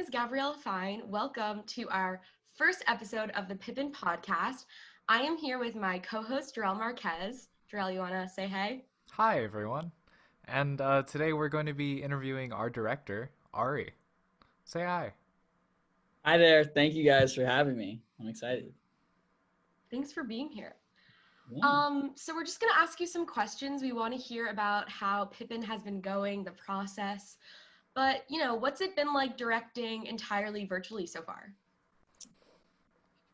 is Gabriella Fine. Welcome to our first episode of the Pippin podcast. I am here with my co-host, Gerrel Marquez. Gerrel, you want to say hey? Hi, everyone. And today we're going to be interviewing our director, Ari. Say hi. Hi there. Thank you guys for having me. I'm excited. Thanks for being here. Yeah. So we're just going to ask you some questions. We want to hear about how Pippin has been going, the process. But, what's it been like directing entirely virtually so far?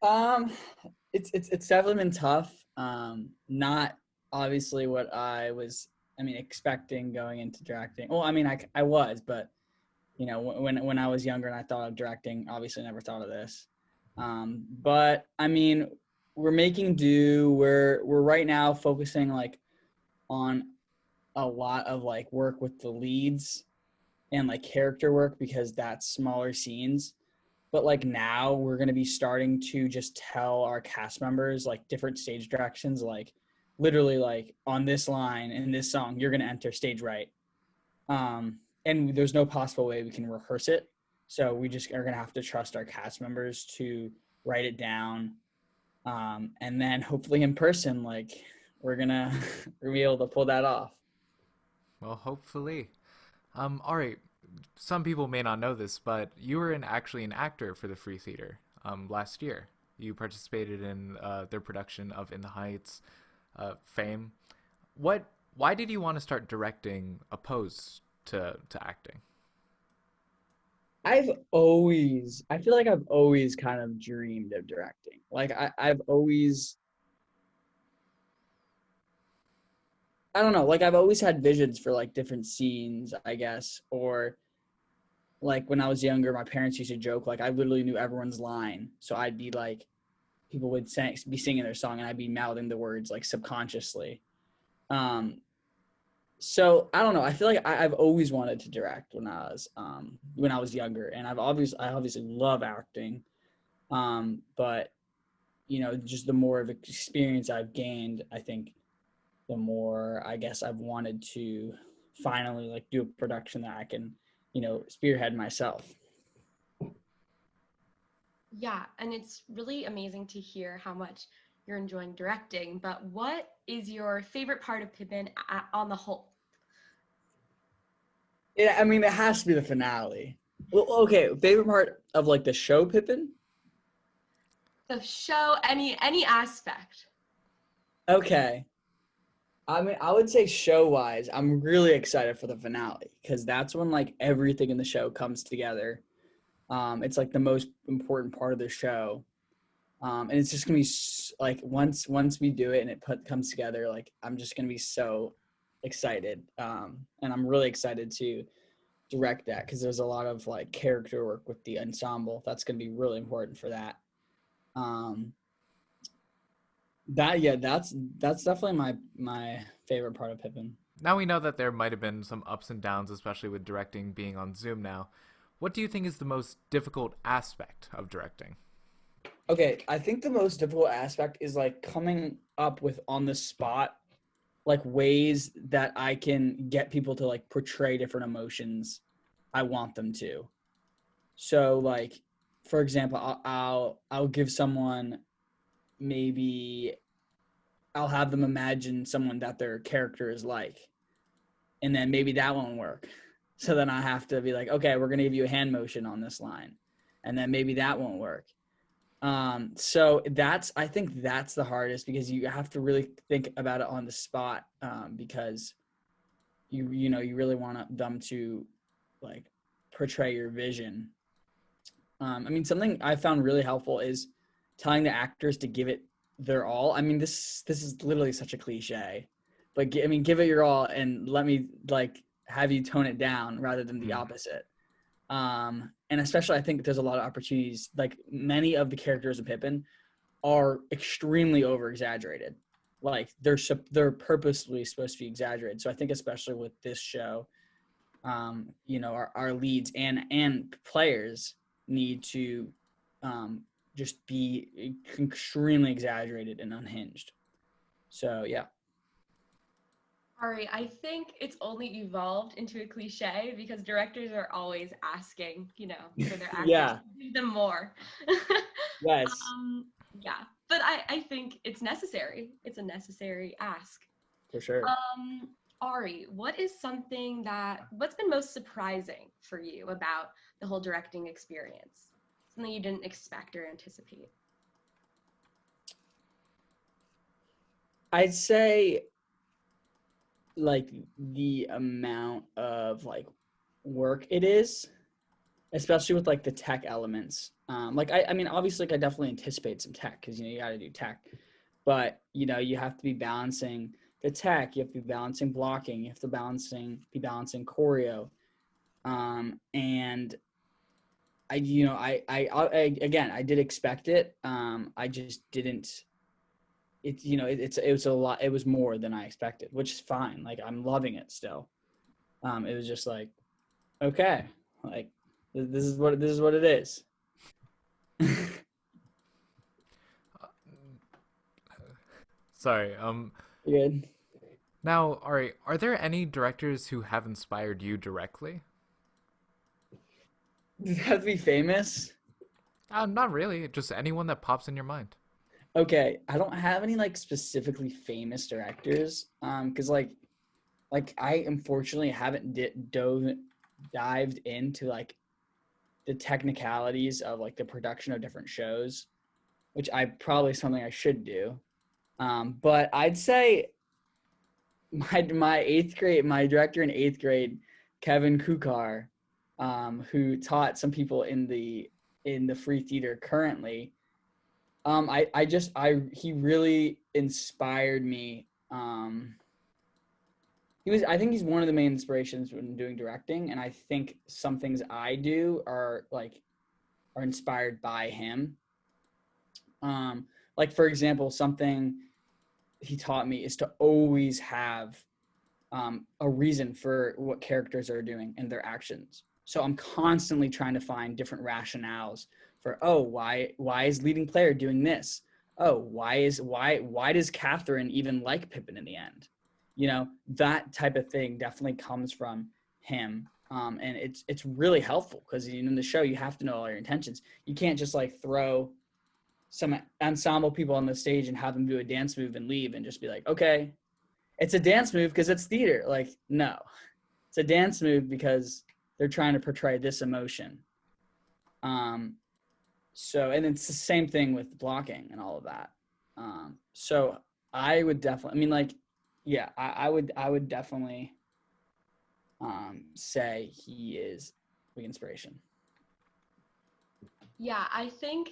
Um, it's definitely been tough. Not obviously what I was, expecting going into directing. Well, I was, but when I was younger and I thought of directing, obviously never thought of this. But we're making do. We're right now focusing on a lot of work with the leads and character work because that's smaller scenes. But now we're going to be starting to just tell our cast members different stage directions, literally on this line in this song, you're going to enter stage right. And there's no possible way we can rehearse it. So we just are going to have to trust our cast members to write it down. And then hopefully in person, we're going to be able to pull that off. Well, hopefully. Ari, some people may not know this, but you were actually an actor for the Free Theater last year. You participated in their production of In the Heights, Fame. Why did you want to start directing opposed to acting? I feel like I've always kind of dreamed of directing. I don't know, I've always had visions for different scenes, I guess, or when I was younger, my parents used to joke, I literally knew everyone's line. So I'd be people would be singing their song and I'd be mouthing the words subconsciously. So I don't know. I feel like I've always wanted to direct when I was younger, and I obviously love acting. But just the more of experience I've gained, I think the more I guess I've wanted to finally do a production that I can, spearhead myself. Yeah, and it's really amazing to hear how much you're enjoying directing. But what is your favorite part of Pippin on the whole? Yeah, it has to be the finale. Well, okay, favorite part of the show Pippin? The show, any aspect. Okay. I would say show-wise, I'm really excited for the finale because that's when everything in the show comes together. It's the most important part of the show. And it's just gonna be once we do it and it comes together, I'm just gonna be so excited. And I'm really excited to direct that because there's a lot of character work with the ensemble. That's gonna be really important for that. That's definitely my favorite part of Pippin. Now we know that there might have been some ups and downs, especially with directing being on Zoom now. What do you think is the most difficult aspect of directing? Okay, I think the most difficult aspect is coming up with on the spot ways that I can get people to portray different emotions I want them to. So for example, I'll give someone, maybe I'll have them imagine someone that their character is and then maybe that won't work. So then I have to be okay, we're gonna give you a hand motion on this line, and then maybe that won't work. So I think that's the hardest because you have to really think about it on the spot, because you really want them to portray your vision. Something I found really helpful is telling the actors to give it their all. This is literally such a cliche, but give it your all and let me have you tone it down rather than the opposite. And especially I think there's a lot of opportunities. Many of the characters in Pippin are extremely over exaggerated. They're purposely supposed to be exaggerated. So I think especially with this show, our leads and players need to just be extremely exaggerated and unhinged. So yeah. Ari, I think it's only evolved into a cliche because directors are always asking, for their actors Yeah. to give them more. Yes. Yeah, but I think it's necessary. It's a necessary ask. For sure. Um, Ari, what's been most surprising for you about the whole directing experience? Something you didn't expect or anticipate? I'd say like the amount of like work it is, especially with like the tech elements. Like I mean, obviously, like I definitely anticipate some tech because you got to do tech, but you have to be balancing the tech. You have to be balancing blocking. You have to be balancing choreo. And I again, I did expect it. I just didn't. It was a lot. It was more than I expected, which is fine. Like I'm loving it still. It was just like, okay, like this is what it is. Sorry. Good. Now, Ari, are there any directors who have inspired you directly? Does it have to be famous? Not really. Just anyone that pops in your mind. Okay, I don't have any like specifically famous directors. Because like I unfortunately haven't dived into like the technicalities of like the production of different shows, which I probably something I should do. But I'd say my director in eighth grade, Kevin Kukar, who taught some people in the free theater currently. He really inspired me. I think he's one of the main inspirations when doing directing, and I think some things I do are inspired by him. Like for example, something he taught me is to always have a reason for what characters are doing and their actions. So I'm constantly trying to find different rationales for why is leading player doing this? Oh, why does Catherine even like Pippin in the end? That type of thing definitely comes from him. And it's really helpful because in the show you have to know all your intentions. You can't just like throw some ensemble people on the stage and have them do a dance move and leave and just be like, okay, it's a dance move because it's theater. Like, no, it's a dance move because they're trying to portray this emotion. And it's the same thing with blocking and all of that. So I would definitely, I mean, like, yeah, I would definitely say he is the inspiration. Yeah, I think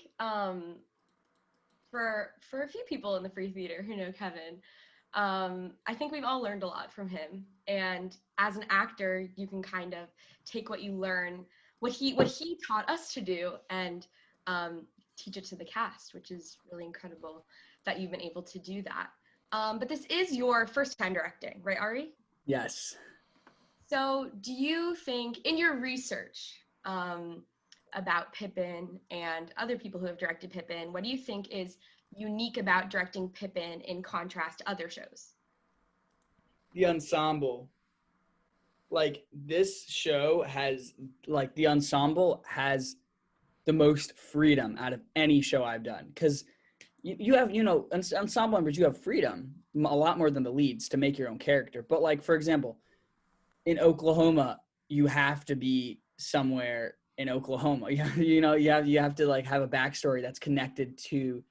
for a few people in the free theater who know Kevin, I think we've all learned a lot from him. And as an actor, you can kind of take what you learn, what he taught us to do, and teach it to the cast, which is really incredible that you've been able to do that. But this is your first time directing, right, Ari? Yes. So, do you think, in your research about Pippin and other people who have directed Pippin, what do you think is unique about directing Pippin in contrast to other shows? The ensemble. Like this show has like the ensemble has the most freedom out of any show I've done because you have ensemble members, you have freedom a lot more than the leads to make your own character. But like for example, in Oklahoma, you have to be somewhere in Oklahoma. You have to like have a backstory that's connected to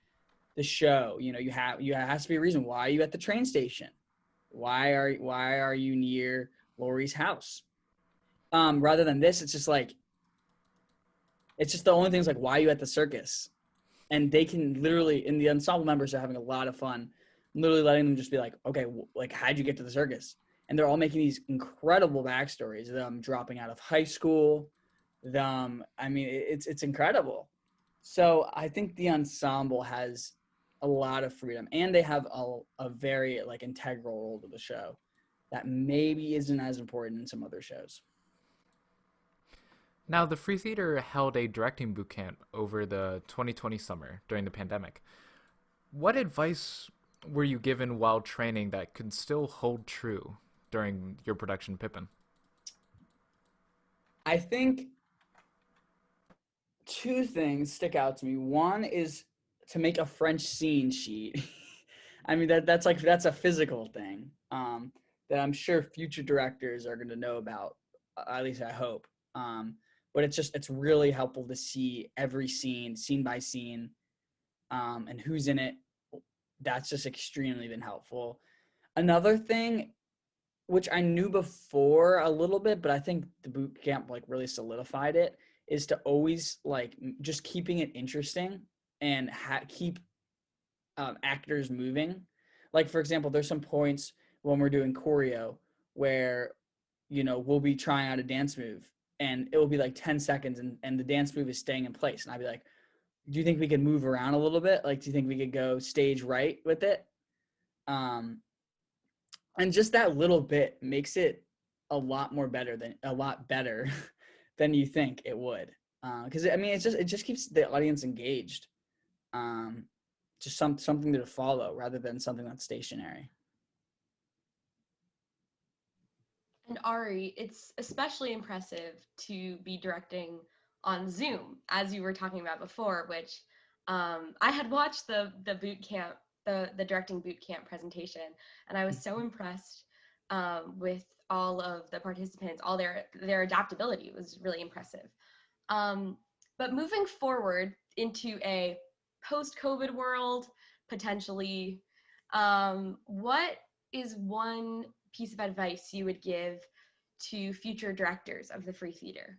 the show. You has to be a reason why are you at the train station. Why are you near Lori's house? Rather than this, it's just like it's just the only thing is like why are you at the circus? And they can literally, and the ensemble members are having a lot of fun, literally letting them just be like, okay, like how'd you get to the circus? And they're all making these incredible backstories. Them dropping out of high school, I mean, it's incredible. So I think the ensemble has a lot of freedom, and they have a very like integral role to the show that maybe isn't as important in some other shows. Now, the Free Theater held a directing boot camp over the 2020 summer during the pandemic. What advice were you given while training that could still hold true during your production Pippin? I think two things stick out to me. One is to make a French scene sheet. I mean that's a physical thing that I'm sure future directors are going to know about. At least I hope. But it's really helpful to see every scene by scene, and who's in it. That's just extremely been helpful. Another thing, which I knew before a little bit, but I think the boot camp like really solidified it, is to always like just keeping it interesting and keep actors moving. Like for example, there's some points when we're doing choreo where we'll be trying out a dance move and it will be like 10 seconds and the dance move is staying in place, and I'd be like, do you think we could move around a little bit? Like, do you think we could go stage right with it? And just that little bit makes it a lot better than you think it would. Because I mean, it just keeps the audience engaged. Just something to follow rather than something that's stationary. And Ari, it's especially impressive to be directing on Zoom, as you were talking about before, which I had watched the boot camp, the directing boot camp presentation, and I was so impressed with all of the participants, all their adaptability. It was really impressive. But moving forward into a post-COVID world, potentially, what is one piece of advice you would give to future directors of the Free Theater?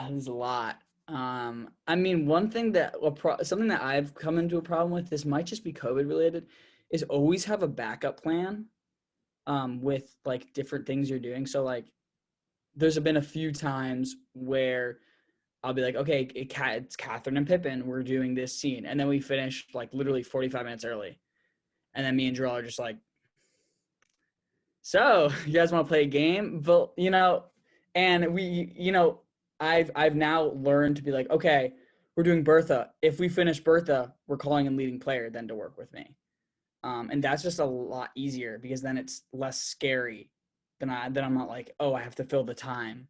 There's a lot. I mean, one thing something that I've come into a problem with, this might just be COVID related, is always have a backup plan with like different things you're doing. So like there's been a few times where I'll be like, okay, it's Catherine and Pippin, we're doing this scene. And then we finish like literally 45 minutes early. And then me and Gerrel are just like, so you guys want to play a game? But, and I've now learned to be like, okay, we're doing Bertha. If we finish Bertha, we're calling in leading player then to work with me. And that's just a lot easier because then it's less scary than I'm not like, oh, I have to fill the time.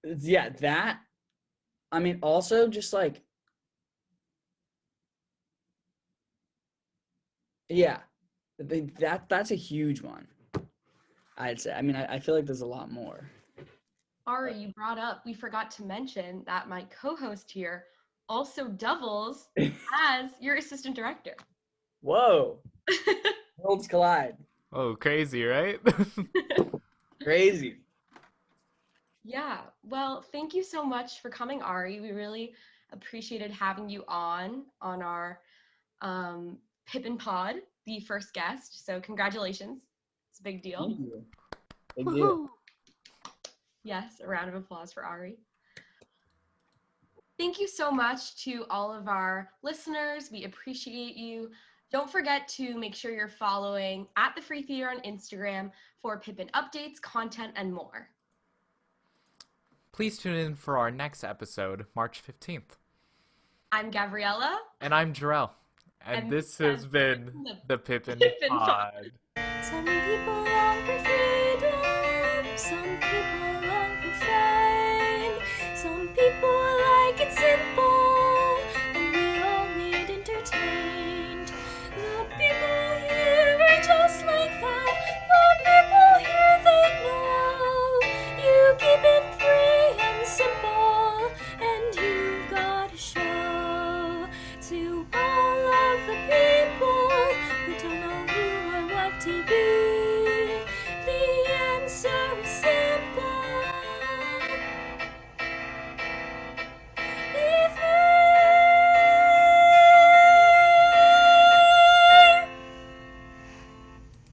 Yeah, that, I mean, also just like, yeah, that's a huge one, I'd say. I mean, I feel like there's a lot more. Ari, you brought up, we forgot to mention that my co-host here also doubles as your assistant director. Whoa. Worlds collide. Oh, crazy, right? Crazy. Yeah, well, thank you so much for coming, Ari. We really appreciated having you on our Pippin Pod, the first guest. So congratulations. It's a big deal. Thank you. Big deal. Yes, a round of applause for Ari. Thank you so much to all of our listeners. We appreciate you. Don't forget to make sure you're following at the Free Theater on Instagram for Pippin updates, content, and more. Please tune in for our next episode, March 15th. I'm Gabriella. And I'm Gerrel. And this has been the Pippin Pod. Some people long for freedom, some people long for fame.